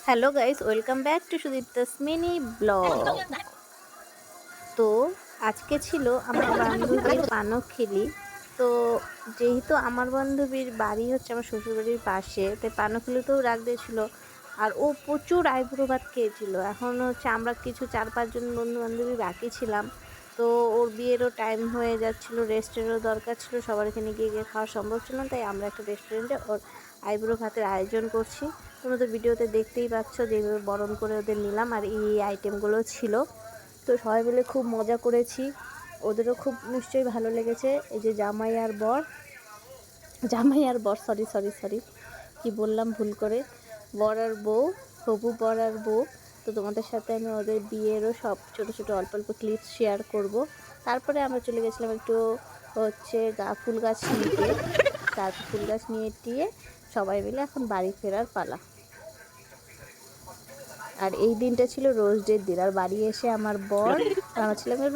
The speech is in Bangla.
Hello guys, welcome back to Sudipta's mini blog. তো আজকে ছিল আমার বান্ধবীর পানখিলি। তো যেহেতু আমার বান্ধবীর বাড়ি হচ্ছে আমার শ্বশুরবাড়ির পাশে, তাই পানখিলিতেও রাখ দিয়েছিল। আর ও প্রচুর আইবুড়ো ভাত খেয়েছিল। এখন হচ্ছে আমরা কিছু 4-5 জন বন্ধু বান্ধবী বাকি ছিলাম। তো ওর বিয়েরও টাইম হয়ে যাচ্ছিলো, রেস্টেরও দরকার ছিল, সবার এখানে গিয়ে গিয়ে খাওয়া সম্ভব ছিল না। তাই আমরা একটা রেস্টুরেন্টে ওর আইবুড়ো ভাতের আয়োজন করছি। তোমরা তো ভিডিওতে দেখতেই পাচ্ছ যেভাবে বরণ করে ওদের নিলাম, আর এই আইটেমগুলো ছিল। তো সবাই মিলে খুব মজা করেছি, ওদেরও খুব নিশ্চয়ই ভালো লেগেছে। এই যে জামাই আর বর সরি সরি সরি কি বললাম ভুল করে, বর আর বউ, হবু বর আর বউ। তো তোমাদের সাথে আমি ওদের বিয়েরও সব ছোট ছোট অল্প অল্প ক্লিপস শেয়ার করব। তারপরে আমরা চলে গেছিলাম একটু হচ্ছে ফুল গাছ নিতে। তারপর ফুল গাছ নিয়ে টিয়ে সবাই মিলে এখন বাড়ি ফেরার পালা। আর এই দিনটা ছিল রোজ ডের দিন। আর বাড়ি এসে আমার বর, আমরা ছিলাম রোজ